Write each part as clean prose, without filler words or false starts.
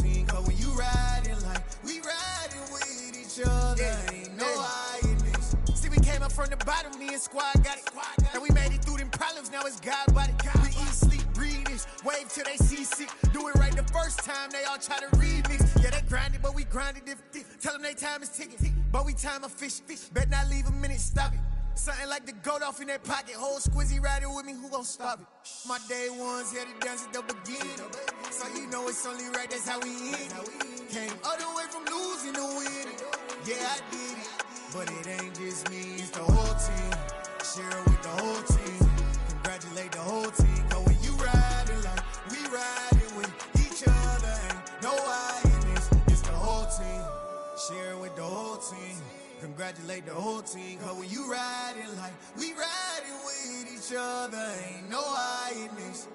team. Cause when you riding like we riding with each other, ain't no hiding this. See, we came up from the bottom, me and squad got it. And we made it through them problems, now it's God body. We eat, sleep, breathe this, wave till they see sick. Do it right the first time, they all try to remix. Yeah, they grinded, but we grinded different. Tell them they time is ticking, but we time a fish. Bet not leave a minute, stop it. Something like the goat off in that pocket. Whole squizzy riding with me, who gon' stop it? My day ones here to dance at the beginning. So you know it's only right, that's how we end. Came all the way from losing to winning. Yeah, I did it. But it ain't just me, it's the whole team. Share it with the whole team. Congratulate the whole team. Cause when you riding like we riding with each other, ain't no hiding this. It's the whole team. Share it with the whole team. Congratulate the whole team. Cause when you riding like we riding with each other, ain't no hiding this.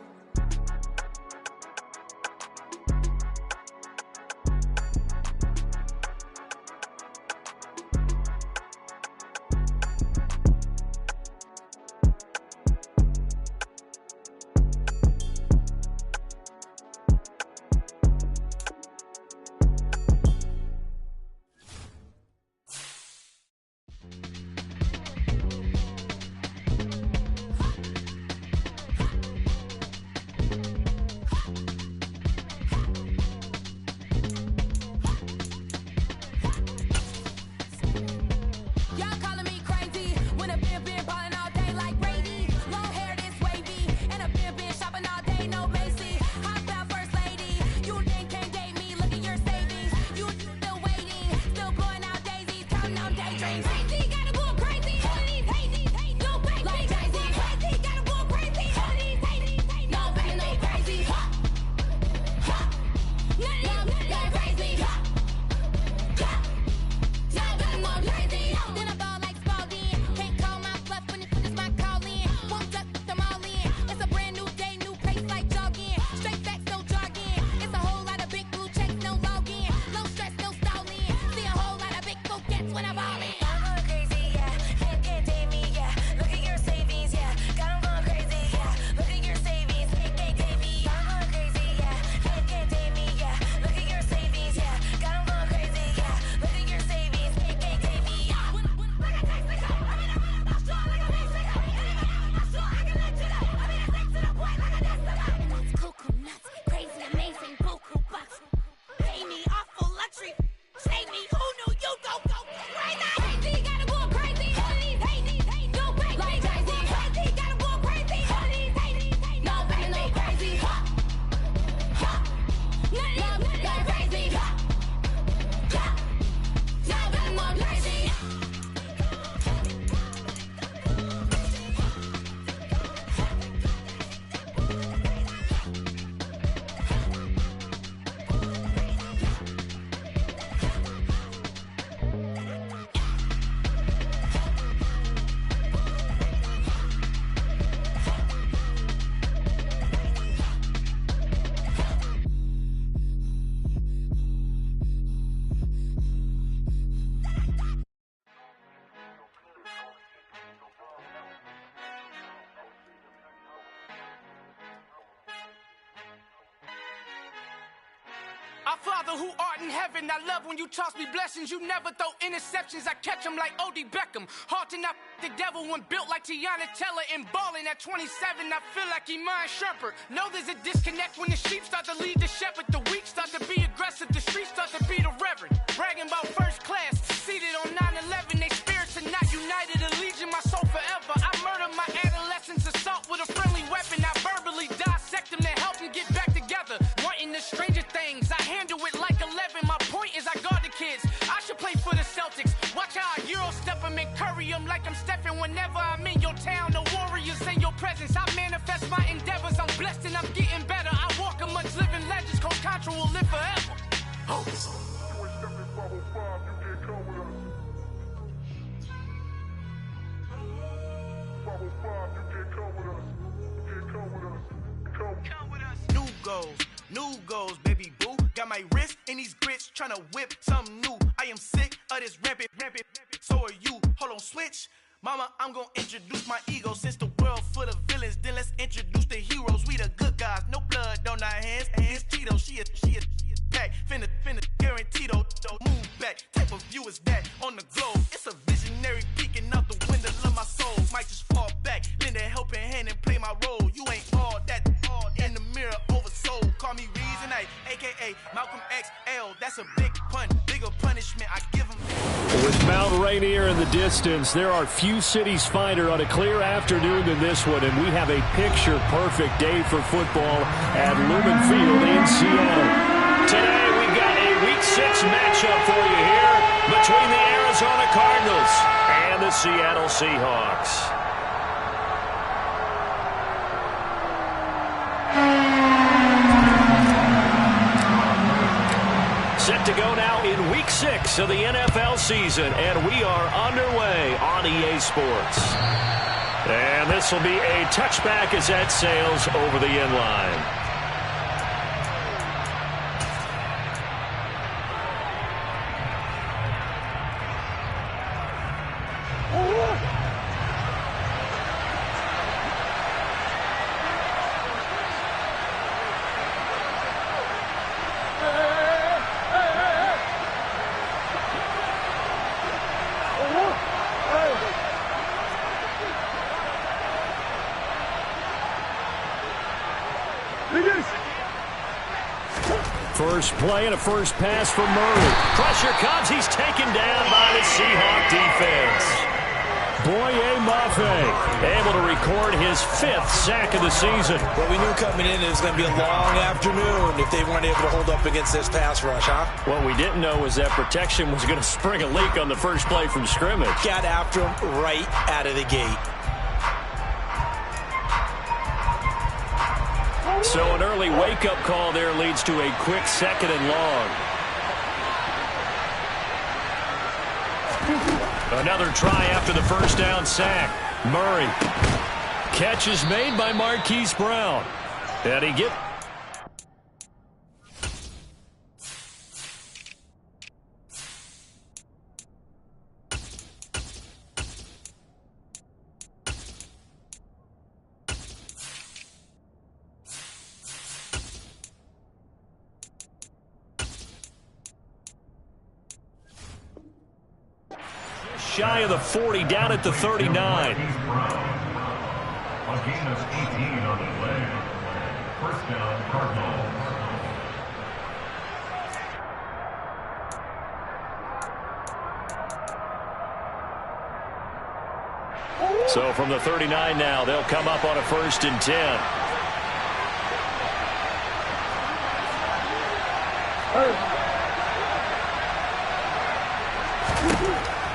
Our Father who art in heaven, I love when you toss me blessings. You never throw interceptions, I catch them like O.D. Beckham. Hard to not the devil when built like Tiana Teller and balling at 27. I feel like Iman Shumpert. Know there's a disconnect when the sheep start to lead the shepherd. The weak start to be aggressive, the streets start to be the reverend. Bragging about first class, seated on 9/11. They spirits are not united, a legion, my soul forever. I murder my adolescence, assault with a friendly weapon. I verbally dissect them to help them get back together. Wanting the stranger things, I handle it like 11. My point is I guard the kids. I should play for the Celtics. Watch how I Euro step them and curry them like I'm Stephen. Whenever I'm in your town, the Warriors in your presence. I manifest my endeavors. I'm blessed and I'm getting better. I walk amongst living legends. Coach Contra will live forever. Oh. New goals, baby boo. Got my wrist in these grits, tryna whip something new. I am sick of this rampant. So are you. Hold on, switch. Mama, I'm gonna introduce my ego. Since the world full of villains, then let's introduce the heroes. We the good guys, no blood on our hands. Hands Tito, she a pack. Malcolm XL, that's a big pun. Bigger punishment, I give him. With Mount Rainier in the distance, there are few cities finer on a clear afternoon than this one, and we have a picture-perfect day for football at Lumen Field in Seattle. Today, we've got a Week 6 matchup for you here between the Arizona Cardinals and the Seattle Seahawks. Set to go now in Week 6 of the NFL season, and we are underway on EA Sports. And this will be a touchback as that sails over the end line. First play and a first pass for Murray. Pressure comes. He's taken down by the Seahawk defense. Boye Mafe able to record his 5th sack of the season. Well, we knew coming in it was going to be a long afternoon if they weren't able to hold up against this pass rush, huh? What we didn't know was that protection was going to spring a leak on the first play from scrimmage. Got after him right out of the gate. So an early wake-up call there leads to a quick 2nd and long. Another try after the first down sack. Murray. Catch is made by Marquise Brown. And he gets... shy of the 40, down at the 39. A gain of 18 on the play. First down, Cardinals. So from the 39 now, they'll come up on a 1st and 10.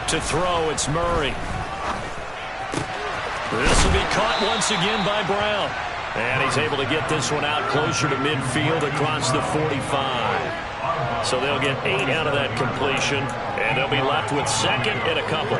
To throw, it's Murray. This will be caught once again by Brown. And he's able to get this one out closer to midfield across the 45. So they'll get 8 out of that completion, and they'll be left with 2nd and a couple.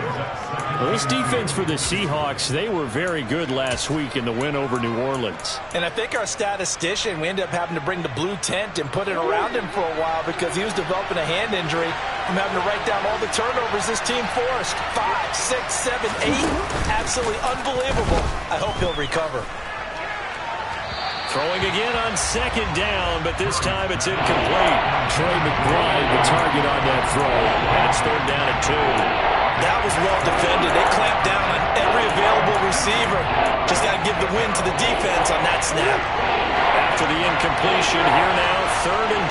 Well, this defense for the Seahawks, they were very good last week in the win over New Orleans. And I think our statistician, we ended up having to bring the blue tent and put it around him for a while because he was developing a hand injury from having to write down all the turnovers this team forced. 5, 6, 7, 8. Absolutely unbelievable. I hope he'll recover. Throwing again on 2nd down, but this time it's incomplete. Trey McBride, the target on that throw. And it's 3rd down and 2. That was well defended. They clamped down on every available receiver. Just got to give the win to the defense on that snap. After the incompletion, here now, 3rd and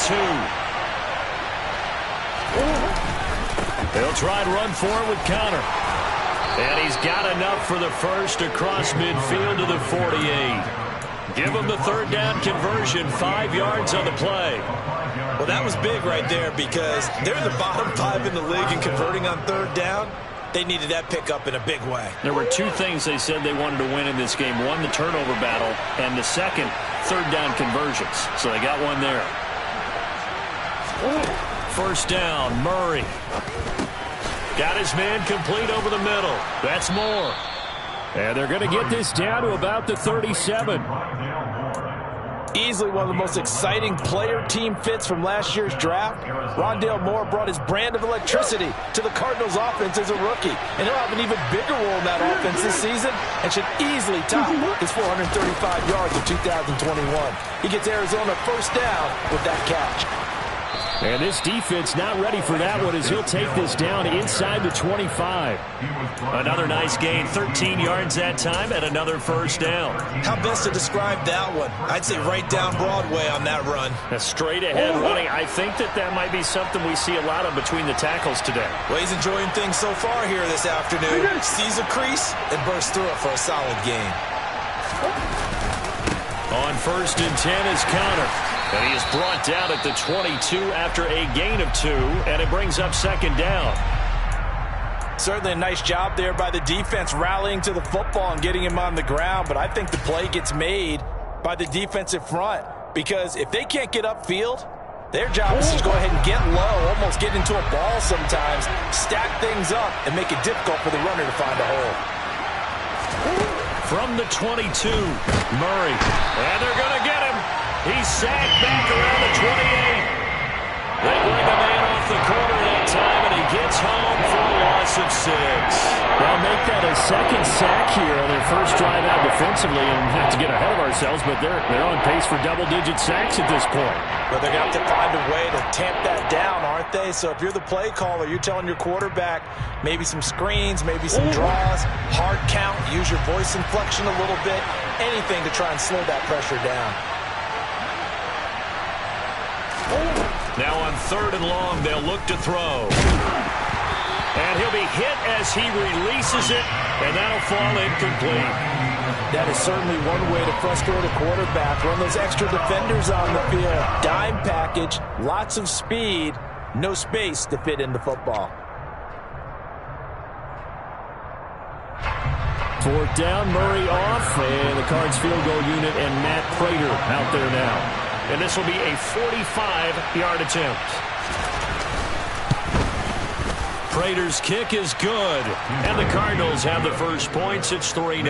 2. They'll try and run for it with Connor. And he's got enough for the first across midfield to the 48. Give him the 3rd down conversion, 5 yards on the play. Well, that was big right there because they're in the bottom 5 in the league in converting on 3rd down. They needed that pickup in a big way. There were 2 things they said they wanted to win in this game. One, the turnover battle, and the second, 3rd down conversions. So they got one there. 1st down, Murray. Got his man complete over the middle. That's more. And they're going to get this down to about the 37. Easily one of the most exciting player-team fits from last year's draft. Rondale Moore brought his brand of electricity to the Cardinals offense as a rookie. And he'll have an even bigger role in that offense this season and should easily top his 435 yards in 2021. He gets Arizona 1st down with that catch. And this defense not ready for that one as he'll take this down inside the 25. Another nice gain, 13 yards that time, and another first down. How best to describe that one? I'd say right down Broadway on that run. A straight-ahead running. I think that might be something we see a lot of between the tackles today. Well, he's enjoying things so far here this afternoon. Sees a crease and bursts through it for a solid gain. On 1st and 10 is Counter. And he is brought down at the 22 after a gain of 2, and it brings up 2nd down. Certainly a nice job there by the defense rallying to the football and getting him on the ground, but I think the play gets made by the defensive front because if they can't get upfield, their job is to go ahead and get low, almost get into a ball sometimes, stack things up, and make it difficult for the runner to find a hole. From the 22, Murray. And they're going to get him. He's sacked back around the 28. They bring the man off the corner that time, and he gets home for a loss of 6. They'll make that a 2nd sack here on their first drive out defensively, and have to get ahead of ourselves, but they're on pace for double-digit sacks at this point. But they're going to have to find a way to tamp that down, aren't they? So if you're the play caller, you're telling your quarterback maybe some screens, maybe some draws, hard count, use your voice inflection a little bit, anything to try and slow that pressure down. Now on 3rd and long, they'll look to throw. And he'll be hit as he releases it, and that'll fall incomplete. That is certainly one way to frustrate a quarterback. Run those extra defenders on the field. Dime package, lots of speed, no space to fit in the football. 4th down, Murray off, and the Cards field goal unit and Matt Prater out there now. And this will be a 45-yard attempt. Prater's kick is good. And the Cardinals have the first points. It's 3-0.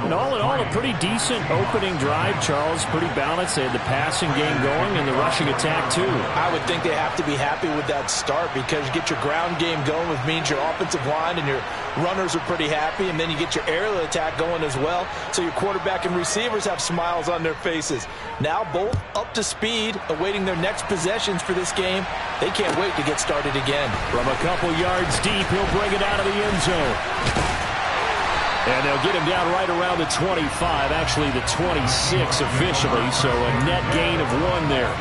And all in all, a pretty decent opening drive, Charles. Pretty balanced. They had the passing game going and the rushing attack, too. I would think they have to be happy with that start because you get your ground game going, which means your offensive line and your runners are pretty happy, and then you get your aerial attack going as well. So your quarterback and receivers have smiles on their faces. Now both up to speed, awaiting their next possessions for this game. They can't wait to get started again. From a couple yards deep, he'll bring it out of the end zone. And they'll get him down right around the 25, actually the 26 officially, so a net gain of 1 there.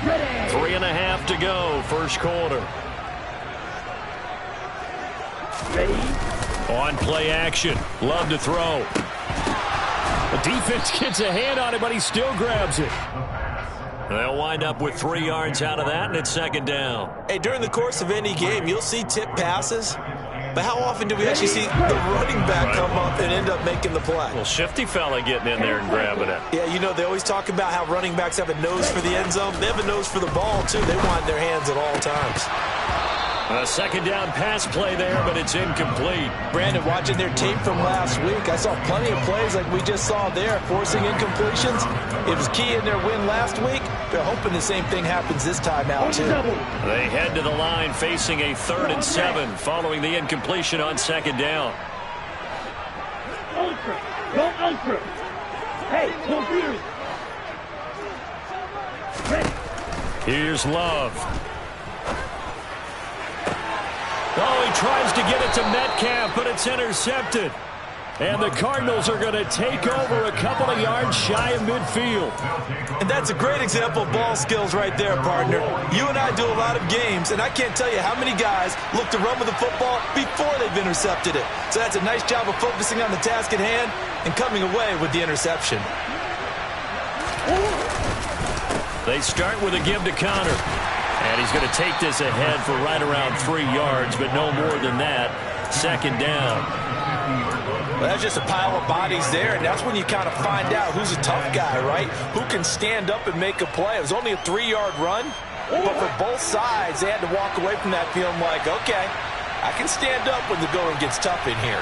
Ready. 3.5 to go, first quarter. Ready. On play action, Love to throw. The defense gets a hand on it, but he still grabs it. They'll wind up with 3 yards out of that, and it's 2nd down. Hey, during the course of any game, you'll see tip passes, but how often do we actually see the running back come up and end up making the play? Well, shifty fella getting in there and grabbing it. Yeah, you know, they always talk about how running backs have a nose for the end zone. They have a nose for the ball, too. They want their hands at all times. A 2nd down pass play there, but it's incomplete. Brandon, watching their tape from last week, I saw plenty of plays like we just saw there, forcing incompletions. It was key in their win last week. They're hoping the same thing happens this time out, too. They head to the line facing a 3rd and 7 following the incompletion on 2nd down. Ultra. Go ultra. Hey, go green. Here's Love. Oh, he tries to get it to Metcalf, but it's intercepted. And the Cardinals are going to take over a couple of yards shy of midfield. And that's a great example of ball skills right there, partner. You and I do a lot of games, and I can't tell you how many guys look to run with the football before they've intercepted it. So that's a nice job of focusing on the task at hand and coming away with the interception. They start with a give to Connor. And he's going to take this ahead for right around 3 yards, but no more than that. 2nd down. Well, that's just a pile of bodies there, and that's when you kind of find out who's a tough guy, right? Who can stand up and make a play. It was only a 3-yard run, but for both sides, they had to walk away from that feeling like, okay, I can stand up when the going gets tough in here.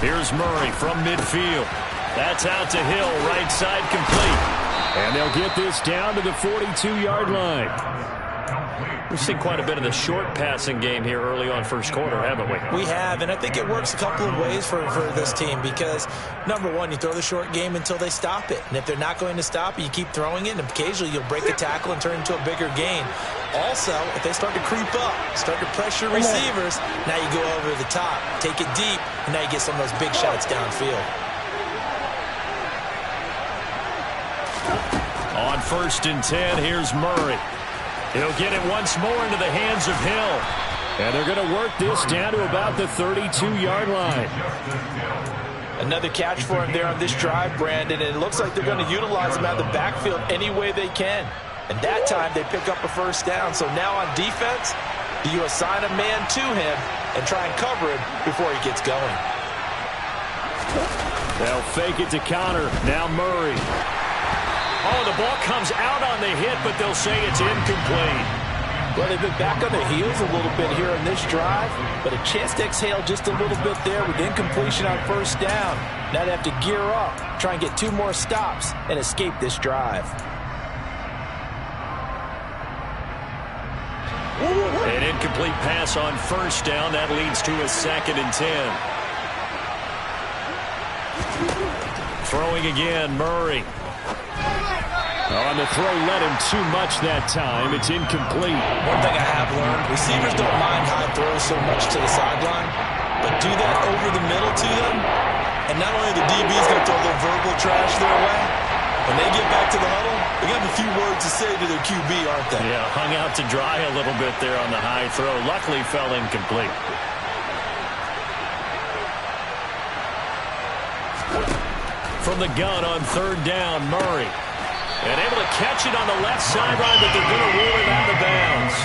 Here's Murray from midfield. That's out to Hill, right side complete. And they'll get this down to the 42-yard line. We've seen quite a bit of the short passing game here early on first quarter, haven't we? We have, and I think it works a couple of ways for this team because, number one, you throw the short game until they stop it. And if they're not going to stop it, you keep throwing it, and occasionally you'll break a tackle and turn it into a bigger gain. Also, if they start to creep up, start to pressure receivers, now you go over the top, take it deep, and now you get some of those big shots downfield. On 1st and 10, here's Murray. He'll get it once more into the hands of Hill. And they're going to work this down to about the 32-yard line. Another catch for him there on this drive, Brandon, and it looks like they're going to utilize him out of the backfield any way they can. And that time they pick up a first down. So now on defense, do you assign a man to him and try and cover him before he gets going? They'll fake it to counter. Now Murray. Oh, the ball comes out on the hit, but they'll say it's incomplete. Well, they've been back on their heels a little bit here in this drive, but a chance to exhale just a little bit there with incompletion on first down. Now they have to gear up, try and get 2 more stops, and escape this drive. An incomplete pass on first down. That leads to a 2nd and 10. Throwing again, Murray. On the throw, led him too much that time. It's incomplete. One thing I have learned, receivers don't mind high throws so much to the sideline, but do that over the middle to them, and not only the DB's going to throw a little verbal trash their way, when they get back to the huddle, they got a few words to say to their QB, aren't they? Yeah, hung out to dry a little bit there on the high throw. Luckily fell incomplete. From the gun on 3rd down, Murray. And able to catch it on the left sideline, but they're going to rule it out of bounds.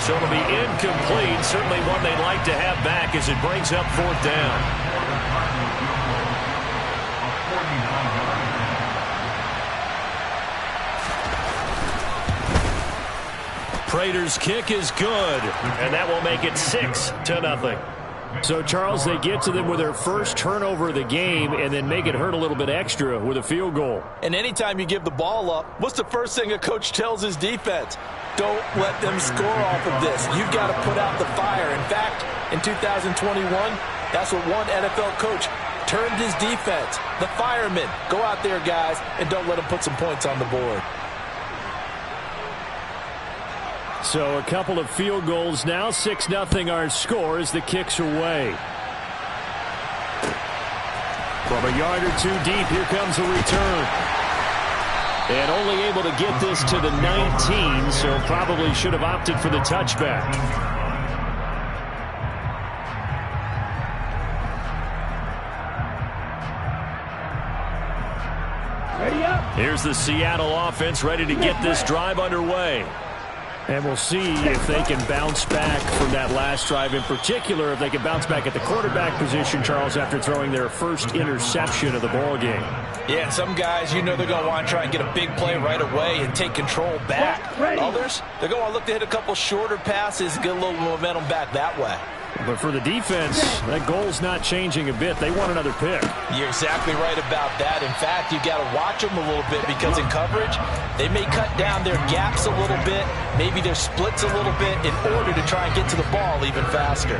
So it'll be incomplete. Certainly one they'd like to have back as it brings up 4th down. Prater's kick is good, and that will make it 6-0. So, Charles, they get to them with their first turnover of the game and then make it hurt a little bit extra with a field goal. And anytime you give the ball up, what's the first thing a coach tells his defense? Don't let them score off of this. You've got to put out the fire. In fact, in 2021, that's what one NFL coach termed his defense. The firemen. Go out there, guys, and don't let them put some points on the board. So a couple of field goals now. 6-0 our score as the kicks away. From a yard or 2 deep, here comes the return. And only able to get this to the 19, so probably should have opted for the touchback. Ready up. Here's the Seattle offense ready to get this drive underway. And we'll see if they can bounce back from that last drive, in particular, if they can bounce back at the quarterback position, Charles, after throwing their first interception of the ball game. Yeah, and some guys, you know they're going to want to try and get a big play right away and take control back. Others, they're going to look to hit a couple shorter passes and get a little momentum back that way. But for the defense, that goal's not changing a bit. They want another pick. You're exactly right about that. In fact, you've got to watch them a little bit because in coverage, they may cut down their gaps a little bit, maybe their splits a little bit in order to try and get to the ball even faster.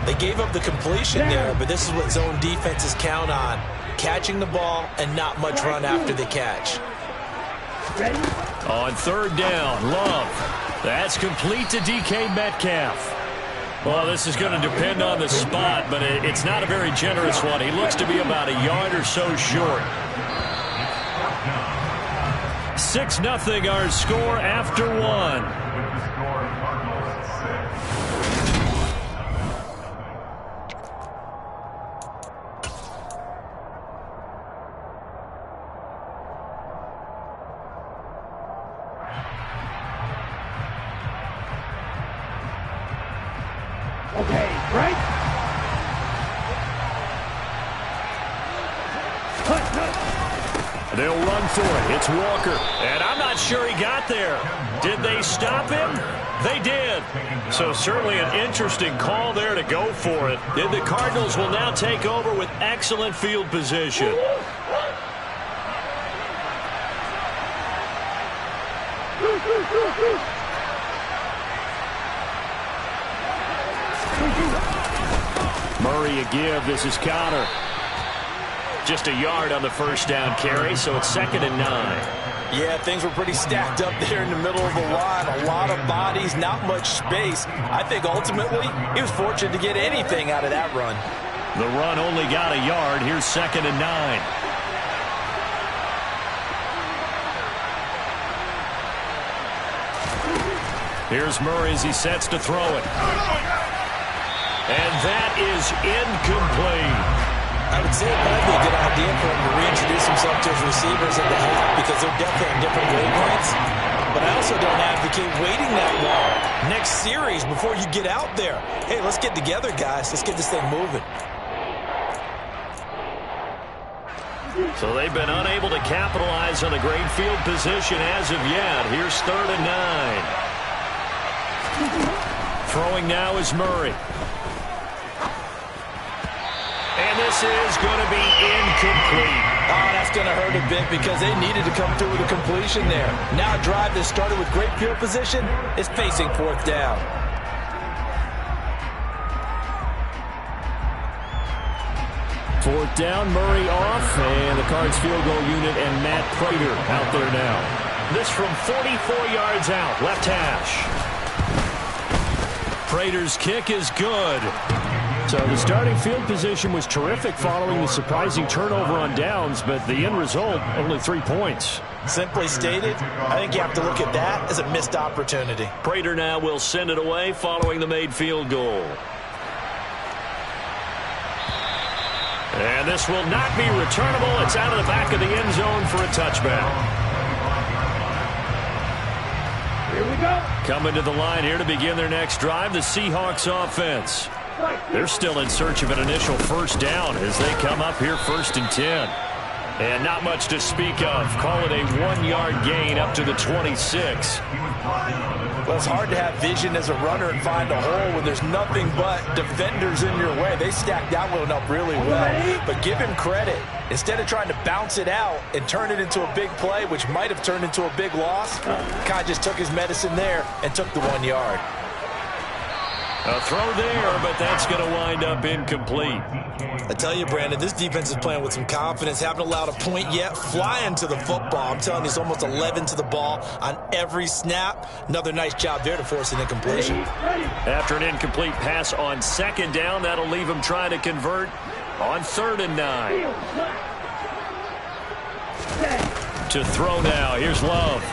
They gave up the completion there, but this is what zone defenses count on. Catching the ball and not much run after the catch. On 3rd down, Love. That's complete to DK Metcalf. Well, this is going to depend on the spot, but it's not a very generous one. He looks to be about a yard or so short. 6-0 our score after 1. Okay, right? They'll run for it. It's Walker. And I'm not sure he got there. Did they stop him? They did. So certainly an interesting call there to go for it. And the Cardinals will now take over with excellent field position. do you give? This is Connor. Just a yard on the first down carry, so it's 2nd and 9. Yeah, things were pretty stacked up there in the middle of the line. A lot of bodies, not much space. I think ultimately he was fortunate to get anything out of that run. The run only got a yard. Here's 2nd and 9. Here's Murray as he sets to throw it. And that is incomplete. I would say it might be a good idea for him to reintroduce himself to his receivers at the half because they're definitely on different wavelengths. But I also don't advocate waiting that long. Next series before you get out there. Hey, let's get together, guys. Let's get this thing moving. So they've been unable to capitalize on the great field position as of yet. Here's 3rd and 9. Throwing now is Murray. And this is going to be incomplete. Oh, that's going to hurt a bit because they needed to come through with a completion there. Now a drive that started with great field position is facing 4th down. Fourth down, Murray off, and the Cards field goal unit and Matt Prater out there now. This from 44 yards out, left hash. Prater's kick is good. So the starting field position was terrific following the surprising turnover on downs, but the end result, only 3 points. Simply stated, I think you have to look at that as a missed opportunity. Prater now will send it away following the made field goal. And this will not be returnable. It's out of the back of the end zone for a touchback. Here we go. Coming to the line here to begin their next drive, the Seahawks offense. They're still in search of an initial first down as they come up here 1st and 10. And not much to speak of. Call it a 1-yard gain up to the 26. Well, it's hard to have vision as a runner and find a hole when there's nothing but defenders in your way. They stacked that one up really well. But give him credit. Instead of trying to bounce it out and turn it into a big play, which might have turned into a big loss, Kai just took his medicine there and took the 1 yard. A throw there, but that's going to wind up incomplete. I tell you, Brandon, this defense is playing with some confidence. Haven't allowed a point yet. Flying to the football. I'm telling you, it's almost 11 to the ball on every snap. Another nice job there to force an incompletion. After an incomplete pass on 2nd down, that'll leave him trying to convert on 3rd and 9. To throw now. Here's Love.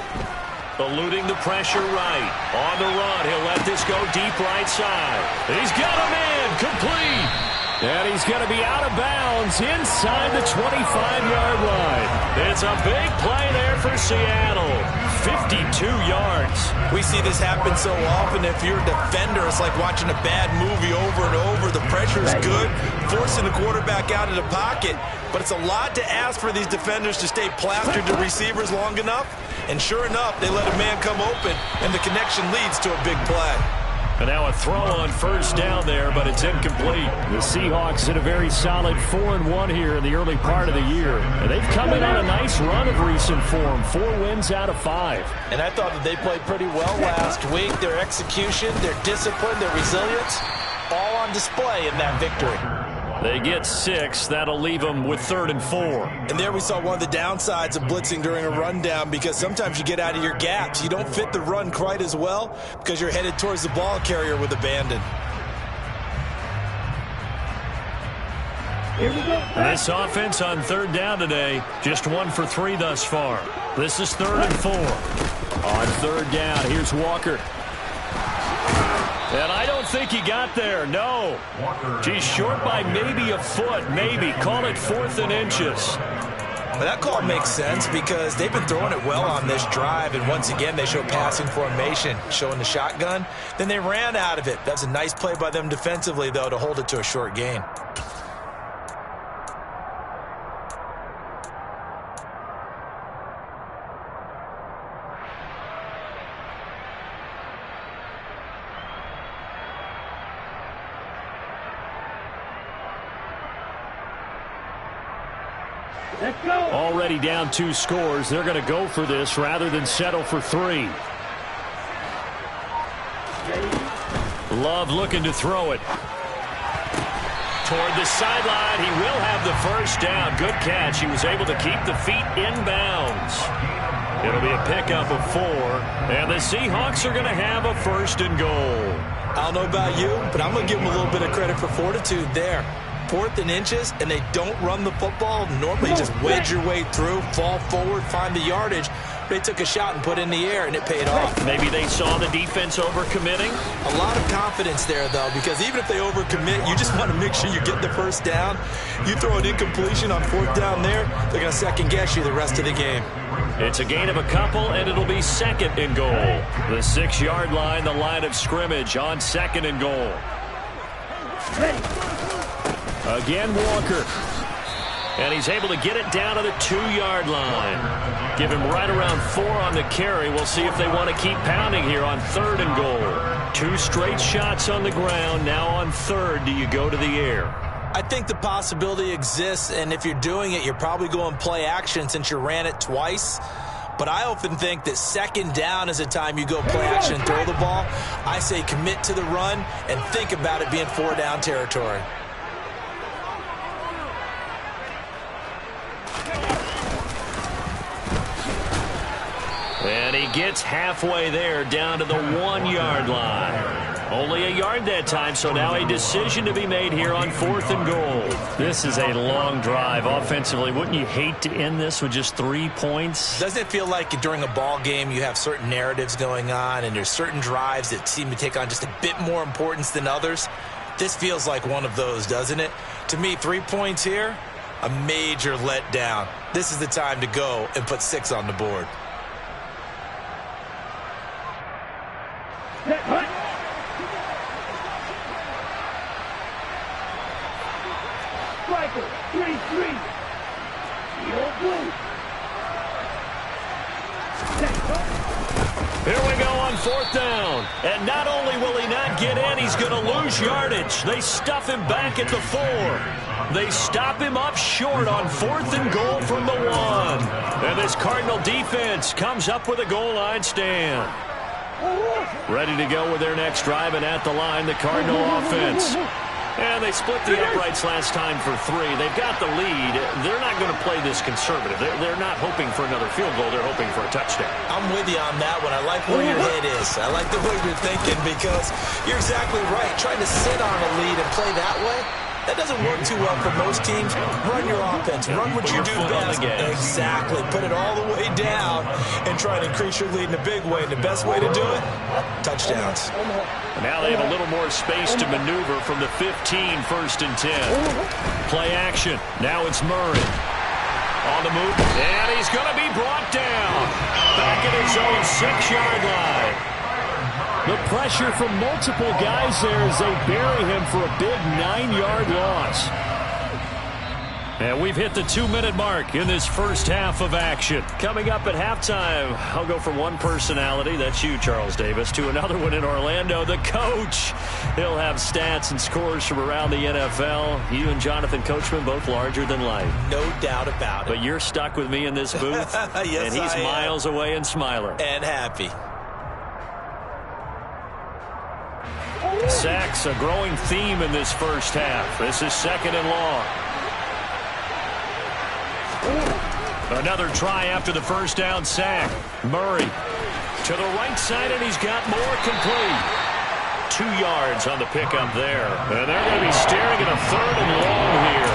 Eluding the pressure right. On the run, he'll let this go deep right side. He's got him in, complete. And he's going to be out of bounds inside the 25-yard line. It's a big play there for Seattle. 52 yards. We see this happen so often. If you're a defender, it's like watching a bad movie over and over. The pressure's good, forcing the quarterback out of the pocket. But it's a lot to ask for these defenders to stay plastered to receivers long enough. And sure enough, they let a man come open, and the connection leads to a big play. And now a throw on 1st down there, but it's incomplete. The Seahawks hit a very solid 4-1 here in the early part of the year. And they've come in on a nice run of recent form, 4 wins out of 5. And I thought that they played pretty well last week. Their execution, their discipline, their resilience, all on display in that victory. They get 6. That'll leave them with 3rd and 4. And there we saw one of the downsides of blitzing during a rundown because sometimes you get out of your gaps. You don't fit the run quite as well because you're headed towards the ball carrier with abandon. Here we go. This offense on 3rd down today, just 1 for 3 thus far. This is 3rd and 4. On 3rd down, here's Walker. And I don't think he got there, no. He's short by maybe a foot, maybe. Call it 4th and inches. Well, that call makes sense because they've been throwing it well on this drive, and once again they show passing formation, showing the shotgun. Then they ran out of it. That's a nice play by them defensively, though, to hold it to a short gain. Let's go. Already down 2 scores. They're going to go for this rather than settle for 3. Love looking to throw it. toward the sideline. He will have the first down. Good catch. He was able to keep the feet in bounds. It'll be a pickup of 4, and the Seahawks are going to have a 1st and goal. I don't know about you, but I'm going to give them a little bit of credit for fortitude there. 4th and inches, and they don't run the football. Normally just wedge your way through, fall forward, find the yardage. They took a shot and put it in the air, and it paid off. Maybe they saw the defense overcommitting. A lot of confidence there, though, because even if they overcommit, you just want to make sure you get the first down. You throw an incompletion on 4th down there, they're going to second-guess you the rest of the game. It's a gain of a couple, and it'll be 2nd and goal. The 6-yard line, the line of scrimmage on 2nd and goal. Again, Walker. And he's able to get it down to the 2-yard line. Give him right around 4 on the carry. We'll see if they want to keep pounding here on 3rd and goal. 2 straight shots on the ground. Now on 3rd, do you go to the air? I think the possibility exists, and if you're doing it, you're probably going play action since you ran it twice. But I often think that 2nd down is the time you go play action and throw the ball. I say commit to the run and think about it being 4-down territory. And he gets halfway there, down to the 1-yard line. Only a yard that time, so now a decision to be made here on 4th and goal. This is a long drive offensively. Wouldn't you hate to end this with just 3 points? Doesn't it feel like during a ball game you have certain narratives going on and there's certain drives that seem to take on just a bit more importance than others? This feels like one of those, doesn't it? To me, 3 points here, a major letdown. This is the time to go and put 6 on the board. Striker, 3-3. Here we go on 4th down. And not only will he not get in, he's going to lose yardage. They stuff him back at the 4. They stop him up short on 4th and goal from the 1. And this Cardinal defense comes up with a goal line stand. Ready to go with their next drive, and at the line, the Cardinal offense. And they split the uprights last time for 3. They've got the lead. They're not going to play this conservative. They're not hoping for another field goal. They're hoping for a touchdown. I'm with you on that one. I like where your head is. I like the way you're thinking because you're exactly right. Trying to sit on a lead and play that way, that doesn't work too well for most teams. Run your offense. Run what you do best. Exactly. Put it all the way down and try to increase your lead in a big way. And the best way to do it, touchdowns. Now they have a little more space to maneuver from the 15, 1st and 10. Play action. Now it's Murray. On the move. And he's going to be brought down. Back at his own 6-yard line. The pressure from multiple guys there as they bury him for a big 9-yard loss. And we've hit the 2-minute mark in this first half of action. Coming up at halftime, I'll go from one personality, that's you, Charles Davis, to another one in Orlando, the coach. He'll have stats and scores from around the NFL. You and Jonathan Coachman, both larger than life. No doubt about it. But you're stuck with me in this booth. Yes, and he's miles away and smiling. And happy. Sacks, a growing theme in this first half. This is 2nd and long. Another try after the first down sack. Murray to the right side, and he's got more complete. 2 yards on the pickup there. And they're going to be staring at a 3rd and long here.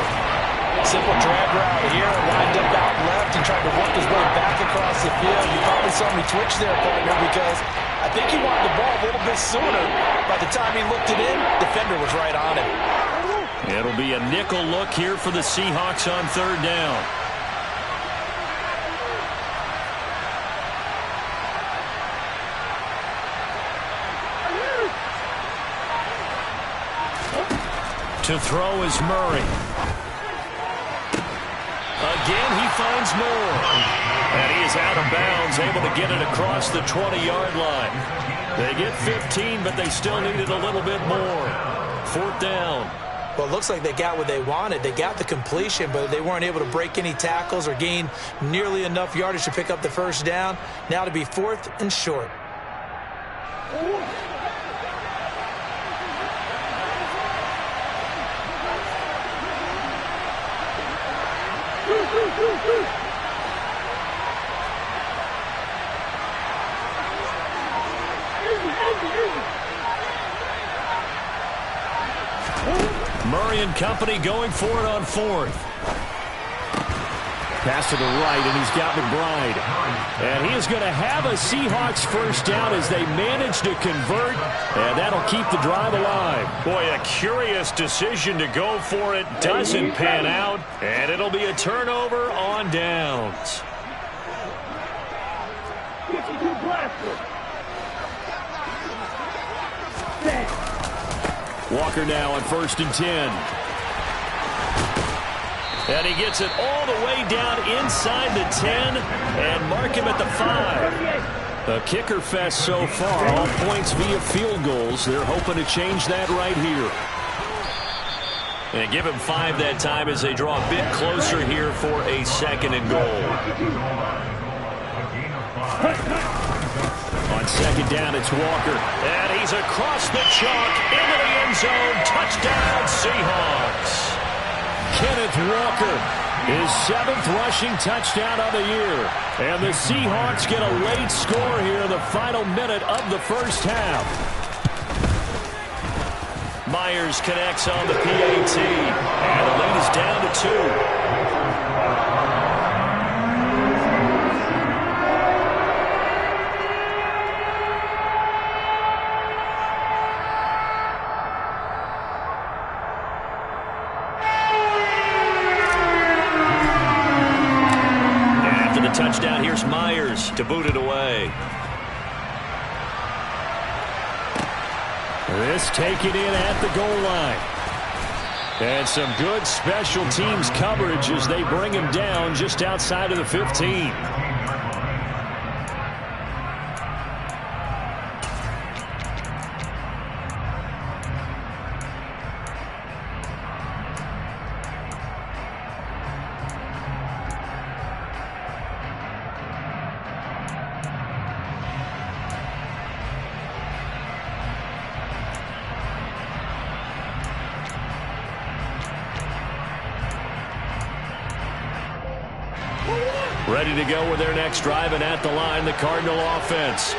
Simple drag route here, lined up out left and tried to work his way back across the field. You probably saw me twitch there, partner, because I think he wanted the ball a little bit sooner. By the time he looked it in, the defender was right on him. It'll be a nickel look here for the Seahawks on 3rd down. To throw is Murray. Again, he finds more. And he is out of bounds, able to get it across the 20-yard line. They get 15, but they still needed a little bit more. 4th down. Well, it looks like they got what they wanted. They got the completion, but they weren't able to break any tackles or gain nearly enough yardage to pick up the first down. Now to be 4th and short. Murray and company going for it on fourth. Pass to the right, and he's got McBride. And he is going to have a Seahawks first down as they manage to convert, and that'll keep the drive alive. Boy, a curious decision to go for it. Doesn't pan out, and it'll be a turnover on downs. Walker now on 1st and 10. And he gets it all the way down inside the 10 and mark him at the 5. A kicker fest so far. All points via field goals. They're hoping to change that right here. And give him 5 that time as they draw a bit closer here for a 2nd and goal. On 2nd down, it's Walker. And he's across the chalk into the end zone. Touchdown, Seahawks. Kenneth Walker, his 7th rushing touchdown of the year. And the Seahawks get a late score here in the final minute of the first half. Myers connects on the PAT. And the lead is down to 2. Touchdown, here's Myers to boot it away. This taken in at the goal line. And some good special teams coverage as they bring him down just outside of the 15. Ready to go with their next drive, and at the line, the Cardinal offense.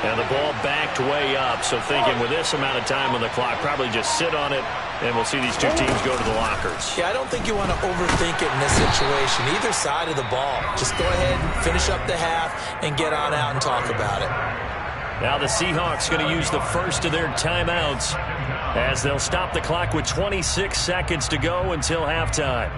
And the ball backed way up, so thinking with this amount of time on the clock, probably just sit on it, and we'll see these two teams go to the lockers. Yeah, I don't think you want to overthink it in this situation. Either side of the ball. Just go ahead and finish up the half and get on out and talk about it. Now the Seahawks going to use the first of their timeouts as they'll stop the clock with 26 seconds to go until halftime.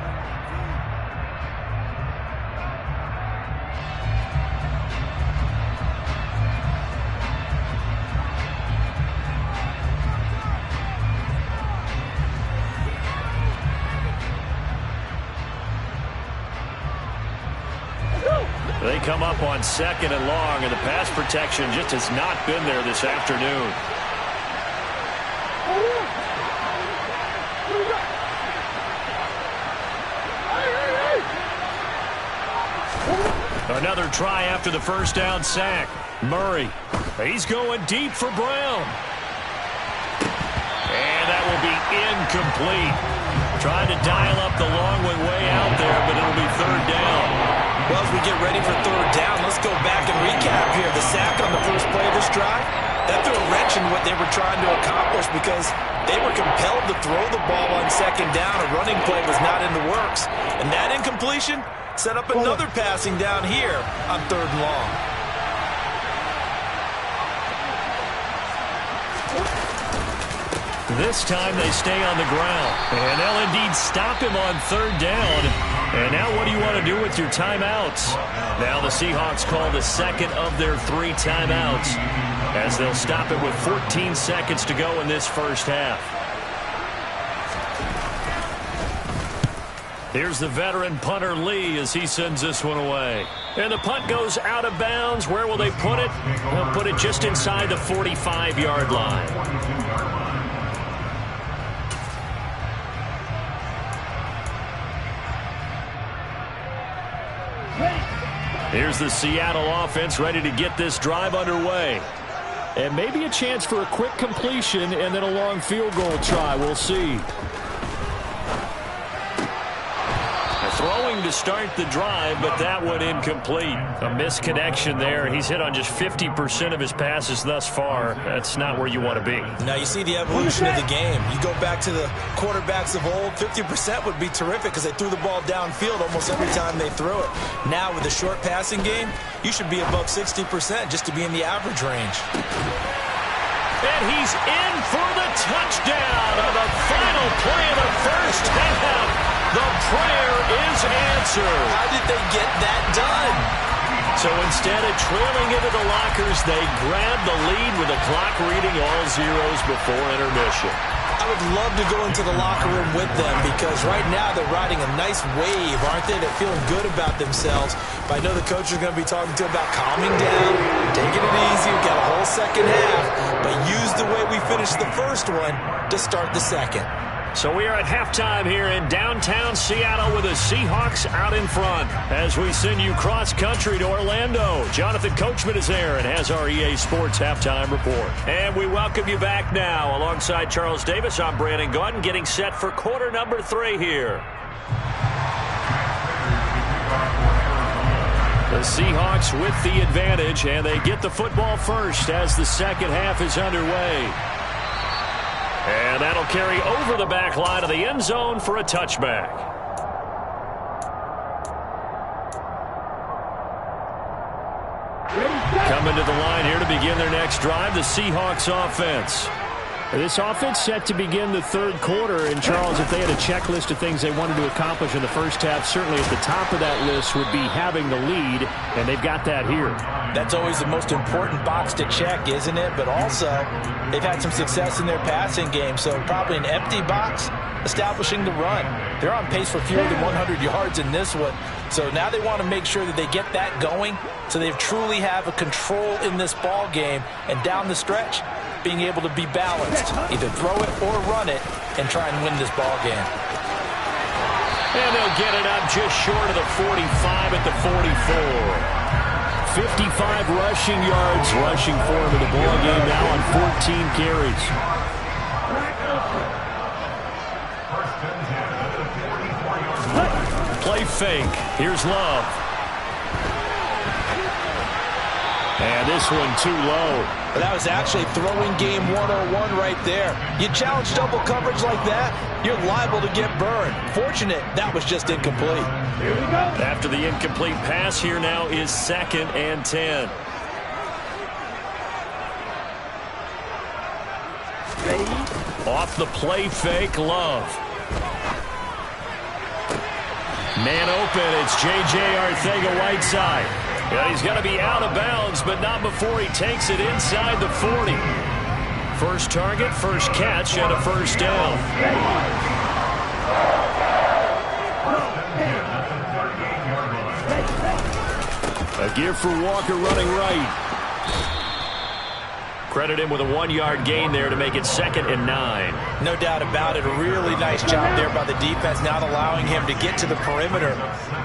They come up on 2nd and long, and the pass protection just has not been there this afternoon. Another try after the first down sack. Murray, he's going deep for Brown. And that will be incomplete. Trying to dial up the long way out there, but it'll be 3rd down. Well, as we get ready for 3rd down, let's go back and recap here. The sack on the first play of this drive, that threw a wrench in what they were trying to accomplish because they were compelled to throw the ball on 2nd down. A running play was not in the works. And that incompletion set up another passing down here on 3rd and long. This time they stay on the ground, and they'll indeed stop him on 3rd down. And now what do you want to do with your timeouts? Now the Seahawks call the 2nd of their 3 timeouts as they'll stop it with 14 seconds to go in this first half. Here's the veteran punter Lee as he sends this one away. And the punt goes out of bounds. Where will they put it? They'll put it just inside the 45-yard line. Here's the Seattle offense ready to get this drive underway. And maybe a chance for a quick completion and then a long field goal try. We'll see. Throwing going to start the drive, but that one incomplete. A misconnection there. He's hit on just 50% of his passes thus far. That's not where you want to be. Now you see the evolution of the game. You go back to the quarterbacks of old, 50% would be terrific because they threw the ball downfield almost every time they threw it. Now with the short passing game, you should be above 60% just to be in the average range. And he's in for the touchdown on the final play of the first half. The prayer is answered. How did they get that done? So instead of trailing into the lockers, they grab the lead with the clock reading all zeros before intermission. I would love to go into the locker room with them because right now they're riding a nice wave, aren't they? They're feeling good about themselves. But I know the coach is going to be talking to them about calming down, taking it easy. We've got a whole second half, but use the way we finished the first one to start the second. So we are at halftime here in downtown Seattle with the Seahawks out in front. As we send you cross-country to Orlando, Jonathan Coachman is there and has our EA Sports halftime report. And we welcome you back now. Alongside Charles Davis, I'm Brandon Gaudin, getting set for quarter number 3 here. The Seahawks with the advantage, and they get the football first as the second half is underway. And that'll carry over the back line of the end zone for a touchback. Coming to the line here to begin their next drive, the Seahawks offense. This offense set to begin the third quarter. And, Charles, if they had a checklist of things they wanted to accomplish in the first half, certainly at the top of that list would be having the lead, and they've got that here. That's always the most important box to check, isn't it? But also, they've had some success in their passing game, so probably an empty box establishing the run. They're on pace for fewer than 100 yards in this one, so now they want to make sure that they get that going so they truly have a control in this ball game, and down the stretch, being able to be balanced, either throw it or run it, and try and win this ball game. And they'll get it up just short of the 45 at the 44. 55 rushing yards rushing for him in the ball game now on 14 carries. Play fake. Here's Love. And this one too low. But that was actually throwing game 101 right there. You challenge double coverage like that, you're liable to get burned. Fortunate, that was just incomplete. Here we go. After the incomplete pass, here now is 2nd and 10. Off the play fake, Love. Man open, it's J.J. Arcega-Whiteside. Yeah, he's going to be out of bounds, but not before he takes it inside the 40. First target, first catch, and a first down. A give for Walker running right. Credit him with a 1-yard gain there to make it 2nd and 9. No doubt about it. A really nice job there by the defense, not allowing him to get to the perimeter.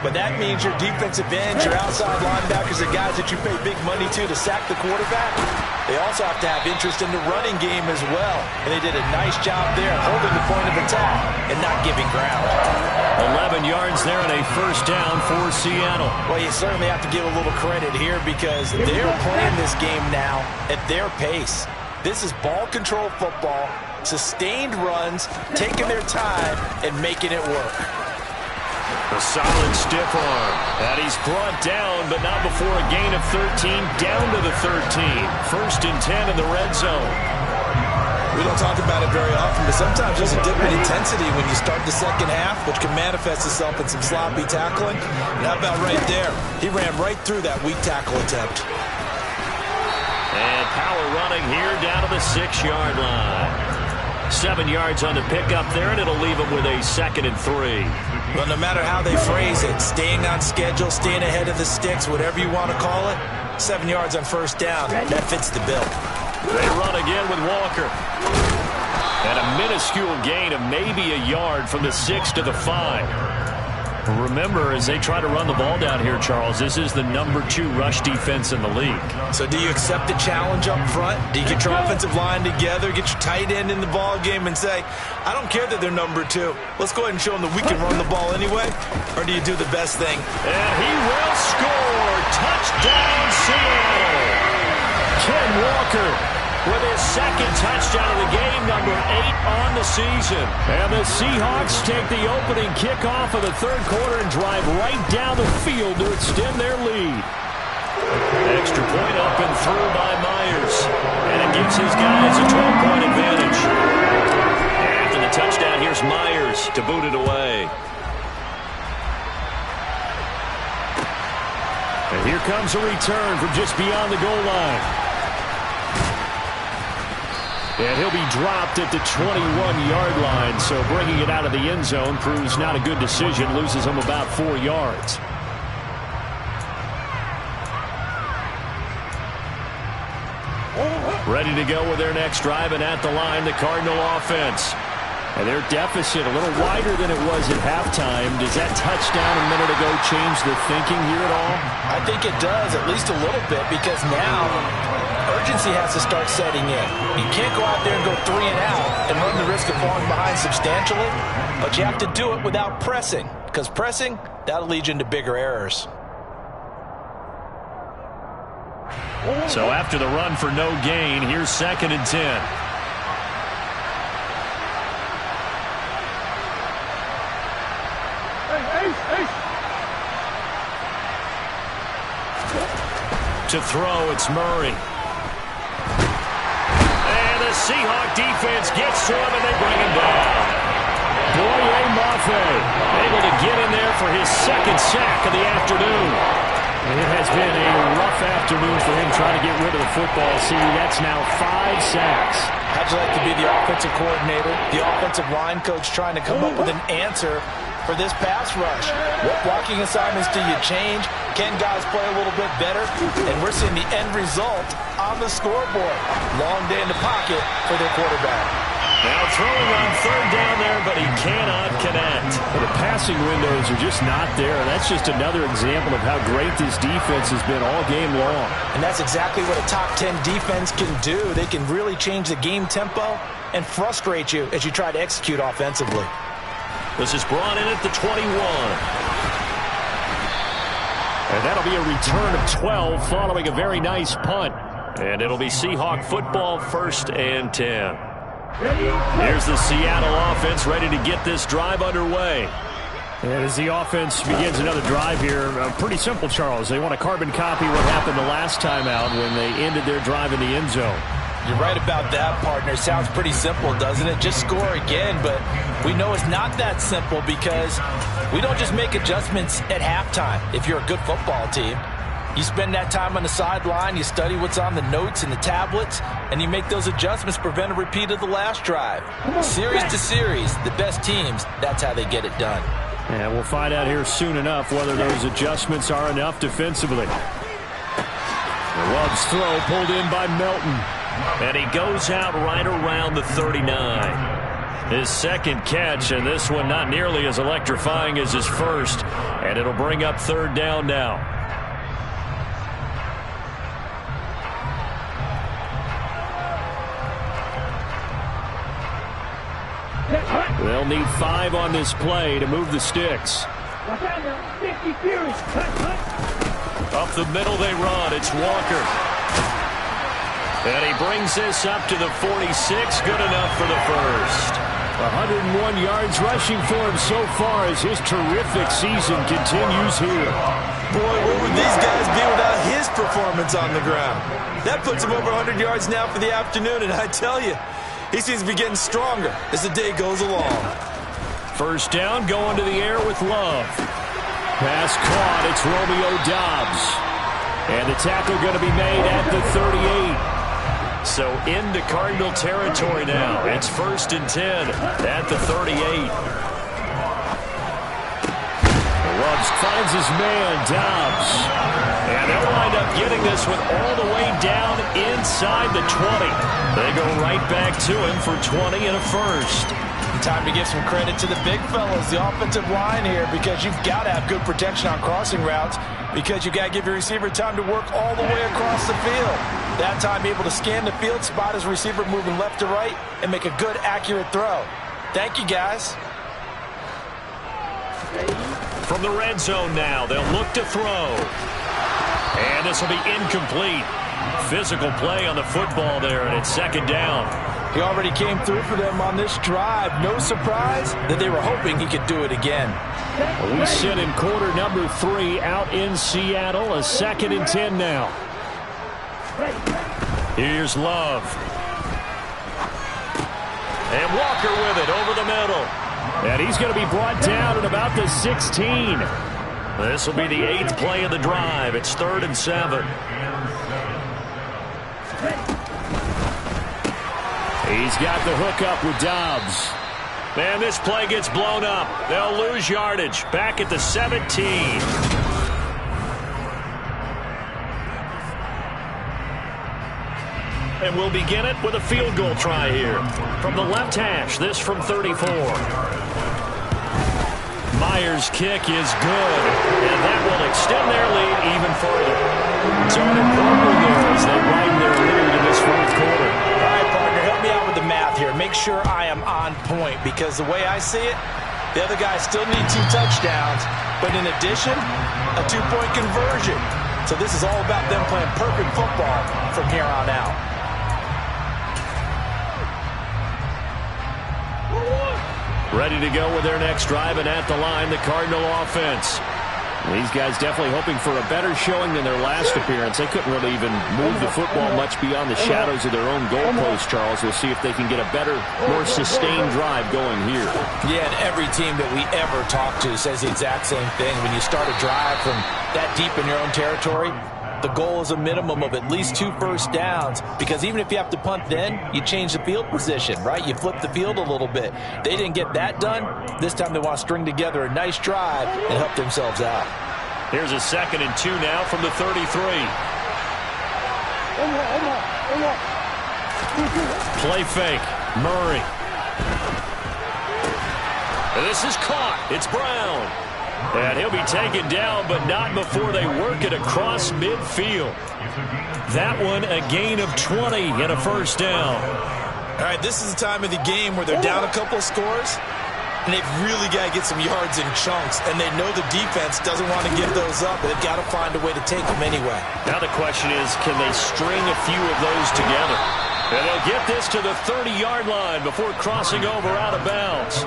But that means your defensive ends, your outside linebackers, the guys that you pay big money to sack the quarterback, they also have to have interest in the running game as well. And they did a nice job there holding the point of attack and not giving ground. 11 yards there and a first down for Seattle. Well, you certainly have to give a little credit here because they're playing this game now at their pace. This is ball control football, sustained runs, taking their time and making it work. A solid stiff arm. And he's brought down, but not before a gain of 13, down to the 13. 1st and 10 in the red zone. We don't talk about it very often, but sometimes there's a dip in intensity when you start the second half, which can manifest itself in some sloppy tackling. And how about right there? He ran right through that weak tackle attempt. And power running here down to the 6-yard line. 7 yards on the pickup there, and it'll leave him with a 2nd and 3. Well, no matter how they phrase it, staying on schedule, staying ahead of the sticks, whatever you want to call it, 7 yards on first down, that fits the bill. They run again with Walker. And a minuscule gain of maybe a yard from the 6 to the 5. Remember, as they try to run the ball down here, Charles, this is the #2 rush defense in the league. So do you accept the challenge up front? Do you get your offensive line together, get your tight end in the ball game and say, I don't care that they're #2. Let's go ahead and show them that we can run the ball anyway? Or do you do the best thing? And he will score. Touchdown, Seattle. Ken Walker with his second touchdown of the game, #8 on the season. And the Seahawks take the opening kickoff of the third quarter and drive right down the field to extend their lead. Extra point up and through by Myers. And it gives his guys a 12-point advantage. After the touchdown, here's Myers to boot it away. And here comes a return from just beyond the goal line. And he'll be dropped at the 21-yard line, so bringing it out of the end zone proves not a good decision, loses him about 4 yards. Ready to go with their next drive, and at the line, the Cardinal offense. And their deficit a little wider than it was at halftime. Does that touchdown a minute ago change the thinking here at all? I think it does, at least a little bit, because now urgency has to start setting in. You can't go out there and go 3 and out and run the risk of falling behind substantially, but you have to do it without pressing, because pressing, that'll lead you into bigger errors. So after the run for no gain, here's 2nd and 10. To throw, it's Murray. And the Seahawk defense gets to him, and they bring him down. Boye Mafe able to get in there for his 2nd sack of the afternoon. And it has been a rough afternoon for him trying to get rid of the football. See, that's now 5 sacks. How'd you like to be the offensive coordinator, the offensive line coach trying to come up with an answer for this pass rush? What blocking assignments do you change? Can guys play a little bit better? And we're seeing the end result on the scoreboard. Long day in the pocket for their quarterback. Now throwing on 3rd down there, but he cannot connect. Well, the passing windows are just not there. That's just another example of how great this defense has been all game long. And that's exactly what a top 10 defense can do. They can really change the game tempo and frustrate you as you try to execute offensively. This is brought in at the 21. And that'll be a return of 12 following a very nice punt. And it'll be Seahawk football, 1st and 10. Here's the Seattle offense ready to get this drive underway. And as the offense begins another drive here, pretty simple, Charles. They want to carbon copy what happened the last time out when they ended their drive in the end zone. You're right about that, partner. Sounds pretty simple, doesn't it? Just score again, but we know it's not that simple because we don't just make adjustments at halftime if you're a good football team. You spend that time on the sideline, you study what's on the notes and the tablets, and you make those adjustments to prevent a repeat of the last drive. Series to series, the best teams, that's how they get it done. And we'll find out here soon enough whether those adjustments are enough defensively. The Love's throw pulled in by Melton. And he goes out right around the 39. His 2nd catch, and this one not nearly as electrifying as his first. And it'll bring up 3rd down now. They'll need 5 on this play to move the sticks. Up the middle they run. It's Walker. And he brings this up to the 46. Good enough for the first. 101 yards rushing for him so far as his terrific season continues here. Boy, what would these guys be without his performance on the ground? That puts him over 100 yards now for the afternoon, and I tell you, he seems to be getting stronger as the day goes along. 1st down, going to the air with Love. Pass caught. It's Romeo Doubs. And the tackle going to be made at the 38. So into Cardinal territory now. It's 1st and 10 at the 38. Loves finds his man, Doubs. And they'll wind up getting this one all the way down inside the 20. They go right back to him for 20 and a first. And time to give some credit to the big fellas, the offensive line here, because you've got to have good protection on crossing routes, because you got to give your receiver time to work all the way across the field. That time able to scan the field, spot his receiver moving left to right, and make a good, accurate throw. Thank you, guys. From the red zone now, they'll look to throw. And this will be incomplete. Physical play on the football there, and it's second down. He already came through for them on this drive. No surprise that they were hoping he could do it again. We sit in quarter number 3 out in Seattle. A 2nd and 10 now. Here's Love. And Walker with it over the middle. And he's going to be brought down at about the 16. This will be the 8th play of the drive. It's 3rd and 7. He's got the hookup with Dobbs. And this play gets blown up. They'll lose yardage. Back at the 17. And we'll begin it with a field goal try here. From the left hash, this from 34. Myers' kick is good. And that will extend their lead even further. It's on important there as they widen their lead in this 4th quarter. All right, partner, help me out with the math here. Make sure I am on point, because the way I see it, the other guys still need 2 touchdowns, but in addition, a 2-point conversion. So this is all about them playing perfect football from here on out. Ready to go with their next drive, and at the line, the Cardinal offense. These guys definitely hoping for a better showing than their last appearance. They couldn't really even move the football much beyond the shadows of their own goalpost, Charles. We'll see if they can get a better, more sustained drive going here. Yeah, and every team that we ever talk to says the exact same thing. When you start a drive from that deep in your own territory, the goal is a minimum of at least 2 first downs, because even if you have to punt then, you change the field position, right? You flip the field a little bit. They didn't get that done. This time they want to string together a nice drive and help themselves out. Here's a 2nd and 2 now from the 33. Play fake. Murray. And this is caught. It's Brown. And he'll be taken down, but not before they work it across midfield. That one a gain of 20 and a first down. All right, this is the time of the game where they're down a couple of scores, and they've really got to get some yards in chunks, and they know the defense doesn't want to give those up, but they've got to find a way to take them anyway. Now the question is, can they string a few of those together? And they'll get this to the 30-yard line before crossing over out of bounds.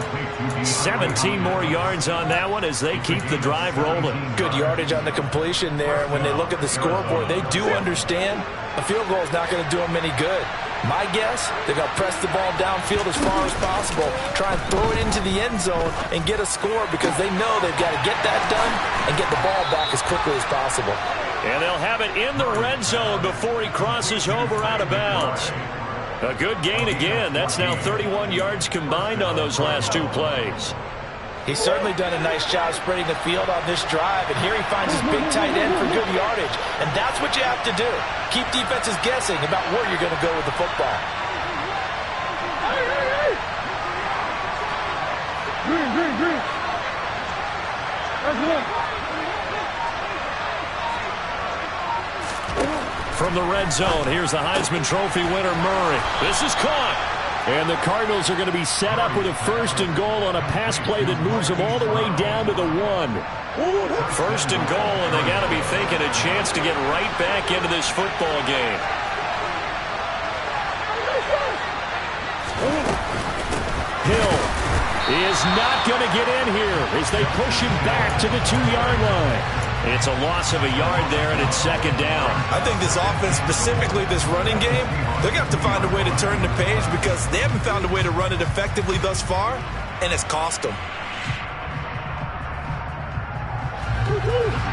17 more yards on that one as they keep the drive rolling. Good yardage on the completion there. When they look at the scoreboard, they do understand a field goal is not going to do them any good. My guess, they're going to press the ball downfield as far as possible, try and throw it into the end zone and get a score, because they know they've got to get that done and get the ball back as quickly as possible. And they'll have it in the red zone before he crosses over out of bounds. A good gain again. That's now 31 yards combined on those last 2 plays. He's certainly done a nice job spreading the field on this drive, and here he finds his big tight end for good yardage. And that's what you have to do. Keep defenses guessing about where you're going to go with the football. Green. That's one. From the red zone, here's the Heisman Trophy winner, Murray. This is caught. And the Cardinals are going to be set up with a 1st and goal on a pass play that moves them all the way down to the 1. 1st and goal, and they got to be thinking a chance to get right back into this football game. Hill is not going to get in here as they push him back to the 2-yard line. It's a loss of a yard there, and it's 2nd down. I think this offense, specifically this running game, they're going to have to find a way to turn the page, because they haven't found a way to run it effectively thus far, and it's cost them.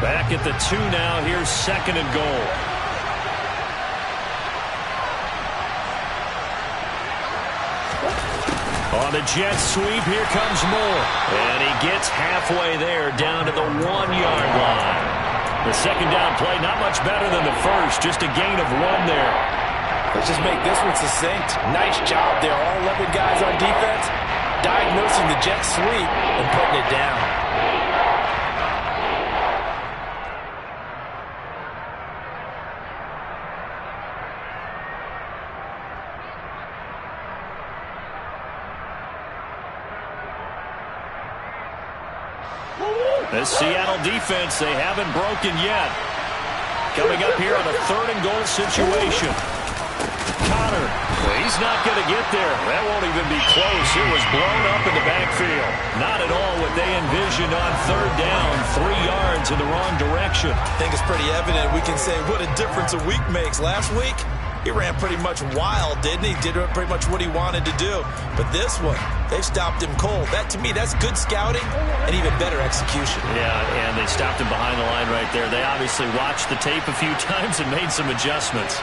Back at the 2 now. Here's 2nd and goal. On the jet sweep, here comes Moore. And he gets halfway there, down to the 1-yard line. The 2nd down play, not much better than the first, just a gain of 1 there. Let's just make this one succinct. Nice job there. All 11 guys on defense diagnosing the jet sweep and putting it down. The Seattle defense, they haven't broken yet. Coming up here on a 3rd and goal situation. Connor, he's not going to get there. That won't even be close. It was blown up in the backfield. Not at all what they envisioned on 3rd down, 3 yards in the wrong direction. I think it's pretty evident. We can say what a difference a week makes. Last week, he ran pretty much wild, didn't he? Did pretty much what he wanted to do. But this one, they've stopped him cold. That, to me, that's good scouting and even better execution. Yeah, and they stopped him behind the line right there. They obviously watched the tape a few times and made some adjustments.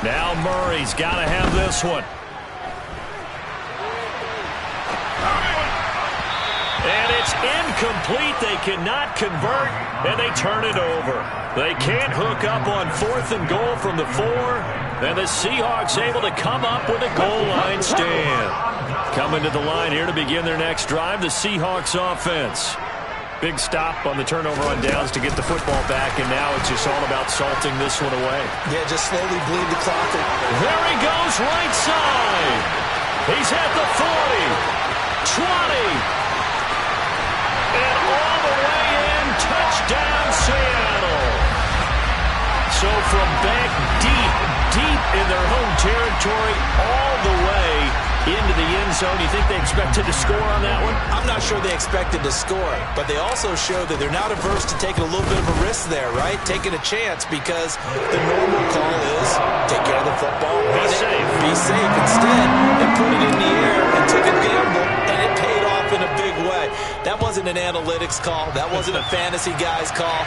Now Murray's got to have this one. And it's incomplete. They cannot convert, and they turn it over. They can't hook up on 4th and goal from the 4, and the Seahawks able to come up with a goal line stand. Coming to the line here to begin their next drive, the Seahawks offense. Big stop on the turnover on downs to get the football back, and now it's just all about salting this one away. Yeah, just slowly bleed the clock. There he goes, right side. He's at the 40, 20, and all the way in, touchdown Seattle. So from back deep in their home territory, all the way into the end zone. You think they expected to score on that one? I'm not sure they expected to score, but they also show that they're not averse to taking a little bit of a risk there, right? Taking a chance, because the normal call is take care of the football, run it, be safe. Instead, they put it in the air and took a gamble, and it paid off in a big way. That wasn't an analytics call. That wasn't a fantasy guy's call.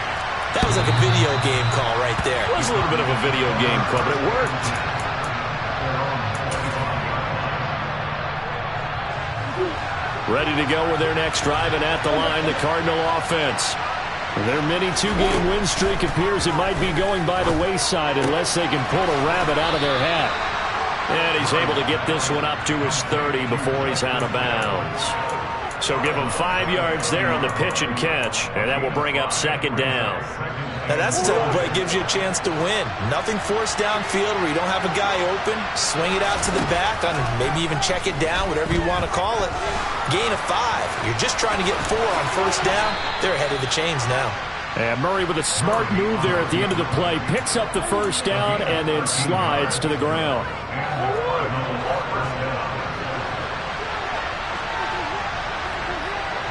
That was like a video game call right there. It was a little bit of a video game call, but it worked. Ready to go with their next drive, and at the line, the Cardinal offense. Their mini 2-game win streak appears it might be going by the wayside unless they can pull a rabbit out of their hat. And he's able to get this one up to his 30 before he's out of bounds. So give him 5 yards there on the pitch and catch, and that will bring up 2nd down. Now that's the type of play that gives you a chance to win. Nothing forced downfield where you don't have a guy open. Swing it out to the back, on maybe even check it down, whatever you want to call it. Gain of 5. You're just trying to get 4 on 1st down. They're ahead of the chains now. And Murray with a smart move there at the end of the play. Picks up the 1st down and then slides to the ground.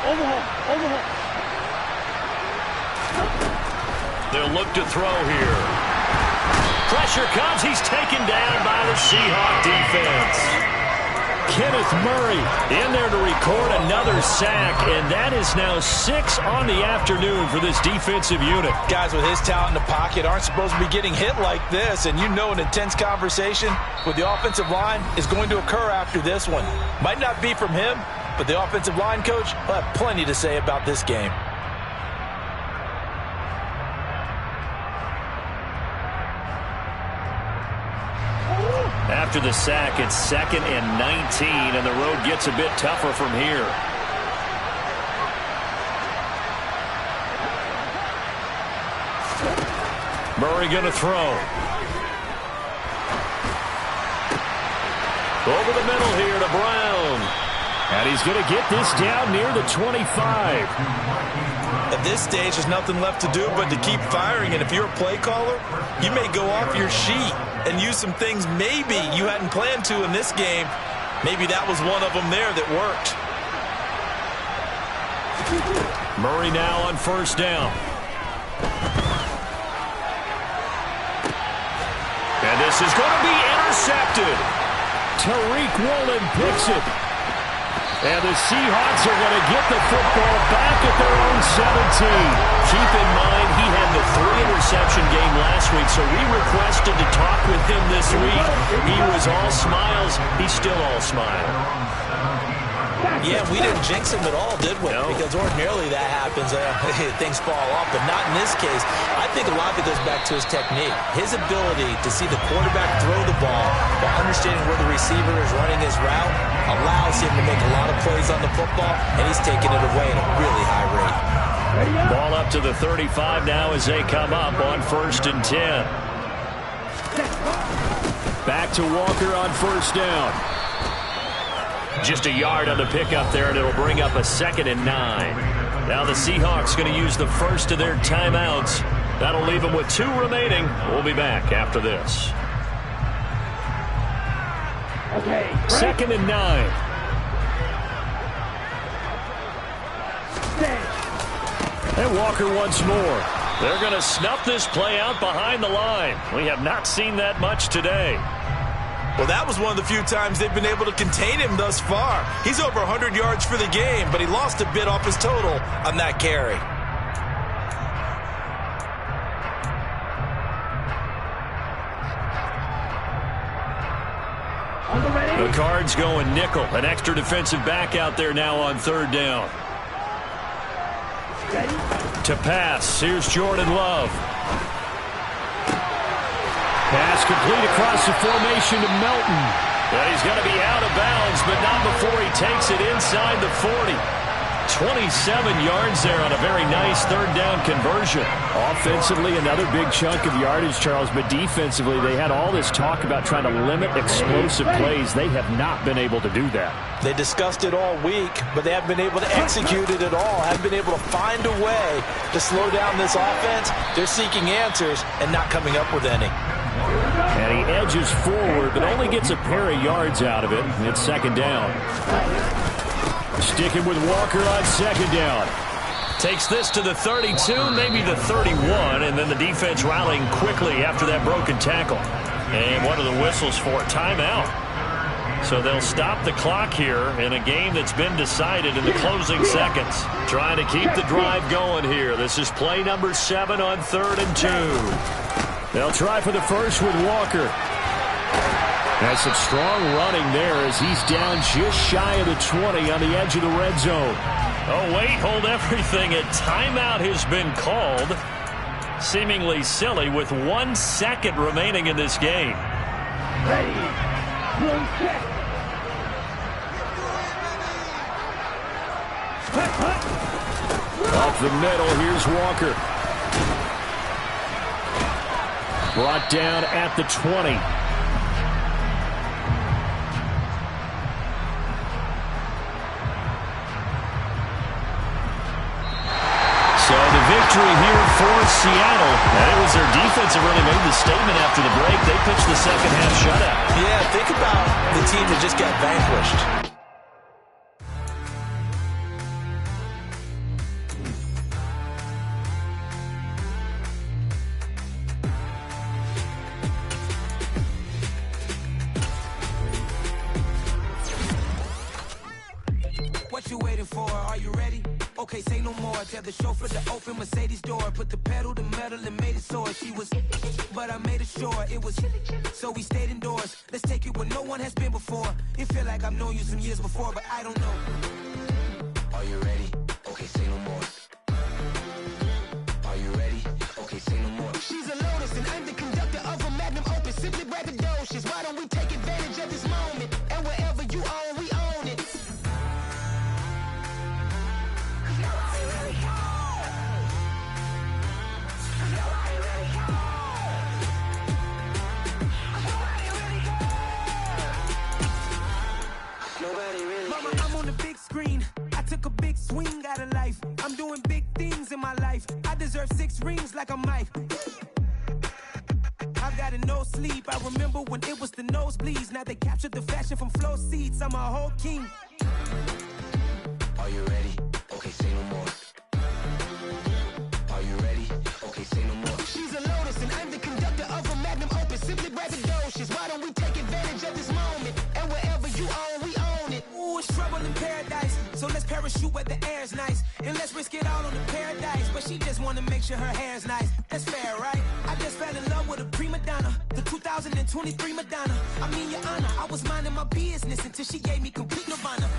Overhaul. They'll look to throw here. Pressure comes. He's taken down by the Seahawks defense. Kenneth Murray in there to record another sack, and that is now 6 on the afternoon for this defensive unit. Guys with his talent in the pocket aren't supposed to be getting hit like this, and you know an intense conversation with the offensive line is going to occur after this one. Might not be from him, but the offensive line coach will have plenty to say about this game. After the sack, it's 2nd and 19, and the road gets a bit tougher from here. Murray going to throw. Over the middle here to Brown. And he's going to get this down near the 25. At this stage, there's nothing left to do but to keep firing. And if you're a play caller, you may go off your sheet and use some things maybe you hadn't planned to in this game. Maybe that was one of them there that worked. Murray now on 1st down. And this is going to be intercepted. Tariq Woolen picks it. And the Seahawks are going to get the football back at their own 17. Keep in mind, he had the 3-interception game last week, so we requested to talk with him this week. He was all smiles. He's still all smile. Yeah, we didn't jinx him at all, did we? No. Because ordinarily that happens. Things fall off, but not in this case. I think a lot of it goes back to his technique. His ability to see the quarterback throw the ball while understanding where the receiver is running his route allows him to make a lot of plays on the football, and he's taking it away at a really high rate. Ball up to the 35 now as they come up on 1st and 10. Back to Walker on 1st down. Just a yard on the pickup there, and it'll bring up a 2nd and 9. Now the Seahawks going to use the first of their timeouts. That'll leave them with 2 remaining. We'll be back after this. Okay. 2nd and 9. And Walker once more. They're going to snuff this play out behind the line. We have not seen that much today. Well, that was one of the few times they've been able to contain him thus far. He's over 100 yards for the game, but he lost a bit off his total on that carry. The Cards going nickel. An extra defensive back out there now on 3rd down. To pass. Here's Jordan Love. Pass complete across the formation to Melton. And he's going to be out of bounds, but not before he takes it inside the 40. 27 yards there on a very nice 3rd down conversion. Offensively, another big chunk of yardage, Charles, but defensively, they had all this talk about trying to limit explosive plays. They have not been able to do that. They discussed it all week, but they haven't been able to execute it at all. Haven't been able to find a way to slow down this offense. They're seeking answers and not coming up with any. And he edges forward, but only gets a pair of yards out of it. It's 2nd down. Sticking with Walker on 2nd down. Takes this to the 32, maybe the 31, and then the defense rallying quickly after that broken tackle. And what are the whistles for? Timeout. So they'll stop the clock here in a game that's been decided in the closing seconds. Trying to keep the drive going here. This is play number 7 on 3rd and 2. They'll try for the first with Walker. That's some strong running there as he's down just shy of the 20 on the edge of the red zone. Oh, wait, hold everything. A timeout has been called. Seemingly silly with 1 second remaining in this game. Ready. Blue check. Up the middle, here's Walker. Brought down at the 20. So the victory here for Seattle. And it was their defense that really made the statement after the break. They pitched the second half shutout. Yeah, think about the team that just got vanquished. What you waiting for? Are you ready? Okay, say no more. Tell the chauffeur to open Mercedes door. Put the pedal to metal and made it soar. She was, but I made it sure it was. So we stayed indoors. Let's take it where no one has been before. It feel like I've known you some years before, but I don't know. Are you ready? Okay, say no more. Are you ready? Okay, say no more. She's a Lotus and I'm the conductor of a Magnum Opus. Simply braggadocious. Why don't we take advantage of this moment? And wherever you own, we own it. Mama, I'm on the big screen. I took a big swing out of life. I'm doing big things in my life. I deserve 6 rings like a Mike. I've got no sleep. I remember when it was the nosebleeds. Now they captured the fashion from flow seats. I'm a whole king. Are you ready? Okay, say no more. Are you ready? Okay, say no more. She's a Lotus and I'm the conductor of a Magnum Opus. Simply braggadocious. Why don't we take advantage of this moment? And wherever you own, we own it. Ooh, it's trouble in paradise. So let's parachute where the air's nice. And let's risk it all on the paradise. But she just wanna make sure her hair's nice. That's fair, right? I just fell in love with a prima donna. The 2023 Madonna. I mean, your honor, I was minding my business until she gave me complete nirvana.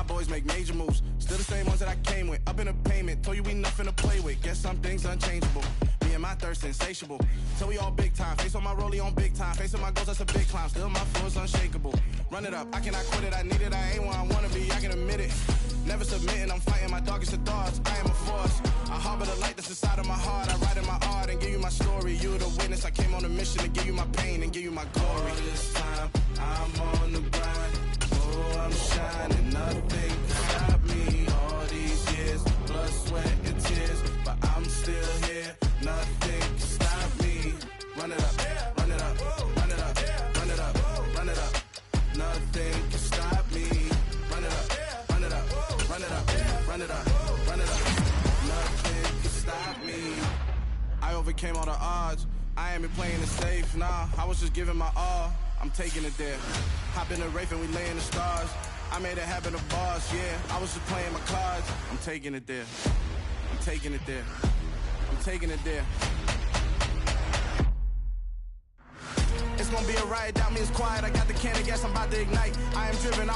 my boys make major moves. Still the same ones that I came with. Up in a payment, told you we nothing to play with. Guess some things unchangeable. Me and my thirst insatiable. So we all big time. Face on my rollie on big time. Face on my goals, that's a big climb. Still my flow is unshakable. Run it up, I cannot quit it. I need it, I ain't where I wanna be, I can admit it. Never submitting, I'm fighting my darkest of thoughts. I am a force. I harbor the light that's inside of my heart. I write in my art and give you my story. You the witness. I came on a mission to give you my pain and give you my glory. All this time, I'm on the grind. Oh, I'm shining. Nothing can stop me. All these years, blood, sweat, and tears. But I'm still here. Nothing can stop me. Run it up, run it up, run it up, run it up, run it up. Nothing can stop me. Run it up, run it up, run it up, run it up, run it up. Nothing can stop me. I overcame all the odds. I ain't been playing it safe, nah. I was just giving my all. I'm taking it there. Hop in the Wraith and we lay in the stars. I made it happen to bars, yeah. I was just playing my cards. I'm taking it there. I'm taking it there. I'm taking it there. It's gonna be a riot, doubt me it's quiet. I got the can of gas, I'm about to ignite. I am driven.